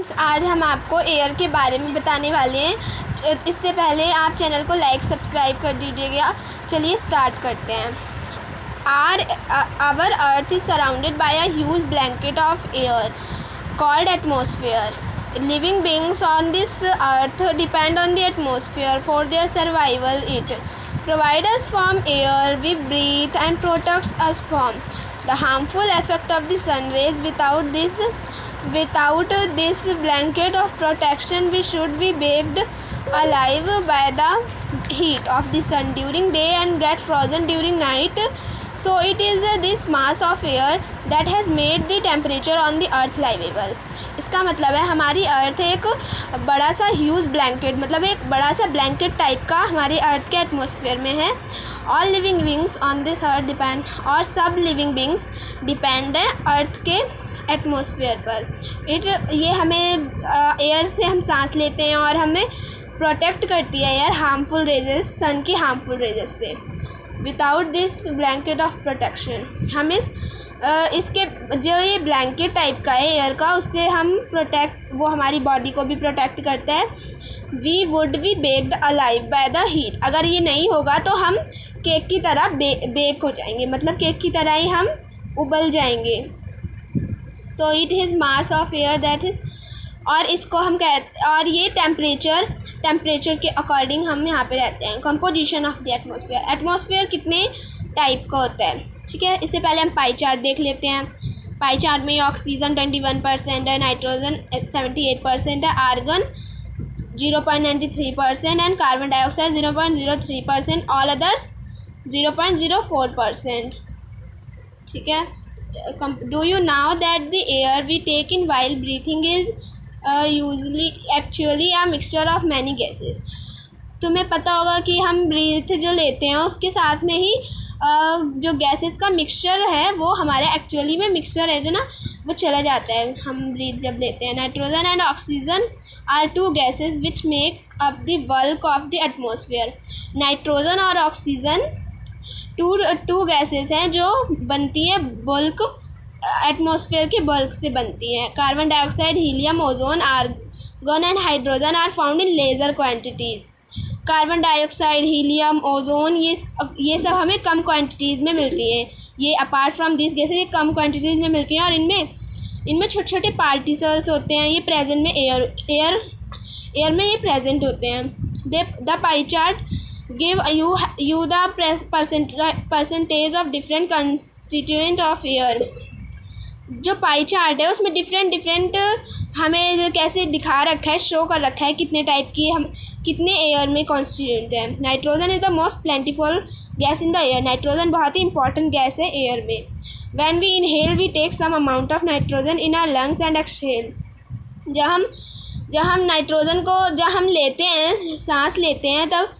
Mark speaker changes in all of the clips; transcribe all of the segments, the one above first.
Speaker 1: Friends, आज हम आपको एयर के बारे में बताने वाले हैं। इससे पहले आप चैनल को लाइक सब्सक्राइब कर दीजिएगा। चलिए स्टार्ट करते हैं। Our earth is surrounded by a huge blanket of air called atmosphere. Living beings on this earth depend on the atmosphere for their survival. It provides us from air we breathe and protects us from the harmful effect of the sun rays. Without this blanket of protection, we should be baked alive by the heat of the sun during day and get frozen during night. So it is this mass of air that has made the temperature on the earth livable. इसका मतलब है हमारी अर्थ एक बड़ा सा huge blanket, मतलब एक बड़ा सा ब्लैंकेट टाइप का हमारी अर्थ के एटमॉस्फेयर में है. All living beings on this earth depend, और सब लिविंग बींग्स डिपेंड है अर्थ के एटमॉस्फेयर पर. ये हमें एयर से हम सांस लेते हैं और हमें प्रोटेक्ट करती है एयर हार्मफुल रेजेस, सन की हार्मफुल रेजेस से. Without this blanket of protection, हम इसके जो ये ब्लैंकेट टाइप का है एयर का, उससे हम वो हमारी बॉडी को भी प्रोटेक्ट करता है. We would be baked alive by the heat. अगर ये नहीं होगा तो हम केक की तरह बेक हो जाएंगे, मतलब केक की तरह ही हम उबल जाएंगे. So it is mass of air that is, और इसको हम और ये टेम्परेचर के अकॉर्डिंग हम यहाँ पे रहते हैं. Composition of the atmosphere. Atmosphere कितने टाइप का होता है, ठीक है. इससे पहले हम पाई चार्ट देख लेते हैं. पाई चार्ट में ऑक्सीजन 21% है, नाइट्रोजन 78% है, argon 0.93% and carbon dioxide 0.03%, all others 0.04%. ठीक है. Do you know that the air we take in while breathing is actually a mixture of many gases. तुम्हें पता होगा कि हम ब्रीथ जो लेते हैं उसके साथ में ही जो गैसेस का मिक्सचर है वो हमारे एक्चुअली में मिक्सचर है जो ना वो चला जाता है हम ब्रीथ जब लेते हैं. Nitrogen and oxygen are two gases which make up the bulk of the atmosphere. Nitrogen और ऑक्सीजन टू गैसेस हैं जो बनती है बल्क, एटमॉस्फेयर के बल्क से बनती हैं. Carbon dioxide, helium, ozone, argon and hydrogen are found in lesser quantities. Carbon dioxide, helium, ozone ये सब हमें कम क्वांटिटीज़ में मिलती हैं. ये अपार्ट फ्रॉम दिस गैसेस ये कम क्वांटिटीज़ में मिलती हैं और इनमें छोटे छोटे पार्टिकल्स होते हैं. ये प्रेजेंट में एयर में ये प्रेजेंट होते हैं. The pie chart give you the percentage of different constituent of air. जो पाई चार्ट है उसमें डिफरेंट हमें कैसे दिखा रखा है, शो कर रखा है कितने टाइप की हम कितने एयर में कॉन्स्टिट्यूएंट है. Nitrogen is the most plentiful gas in the air. Nitrogen बहुत ही इंपॉर्टेंट गैस है एयर में. When we inhale we take some amount of nitrogen in our lungs and exhale. जब हम नाइट्रोजन को जब हम लेते हैं, सांस लेते हैं, तब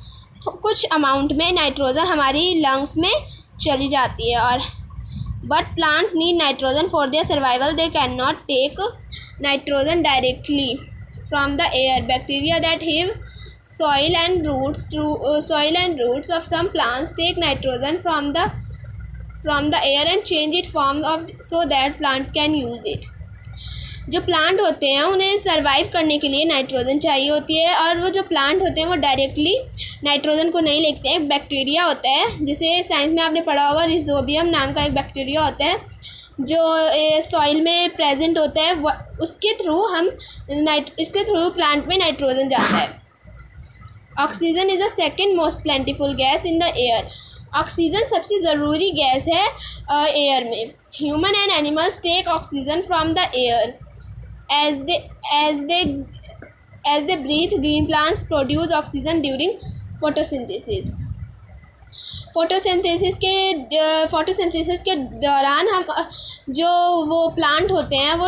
Speaker 1: कुछ अमाउंट में नाइट्रोजन हमारी लंग्स में चली जाती है. और but plants need nitrogen for their survival. They can not take nitrogen directly from the air. Bacteria that have soil and roots of some plants take nitrogen from the air and change it form of so that plant can use it. जो plant होते हैं उन्हें survive करने के लिए nitrogen चाहिए होती है, और वो जो प्लांट होते हैं वो डायरेक्टली नाइट्रोजन को नहीं लेते हैं. बैक्टीरिया होता है जिसे साइंस में आपने पढ़ा होगा, रिजोबियम नाम का एक बैक्टीरिया होता है जो सॉइल में प्रेजेंट होता है. उसके थ्रू प्लांट में नाइट्रोजन जाता है. Oxygen is the second most plentiful gas in the air. Oxygen सबसे ज़रूरी गैस है एयर में. Human and animals take oxygen from the air as they breathe. Green plants produce oxygen during photosynthesis. Photosynthesis के दौरान हम जो वो plant होते हैं वो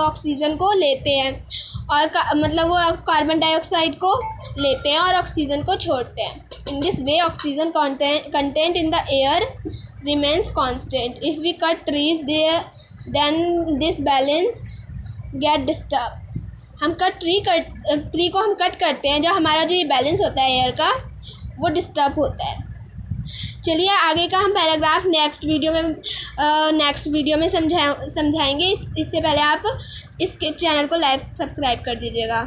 Speaker 1: ऑक्सीजन को लेते हैं और मतलब वो कार्बन डाइऑक्साइड को लेते हैं और ऑक्सीजन को छोड़ते हैं. In this way oxygen content in the air remains constant. If we cut trees then this balance get disturb. हम ट्री को कट करते हैं, जो हमारा जो ये बैलेंस होता है एयर का वो डिस्टर्ब होता है. चलिए आगे का हम पैराग्राफ नेक्स्ट वीडियो में समझाएंगे। इससे पहले आप इसके चैनल को लाइक सब्सक्राइब कर दीजिएगा।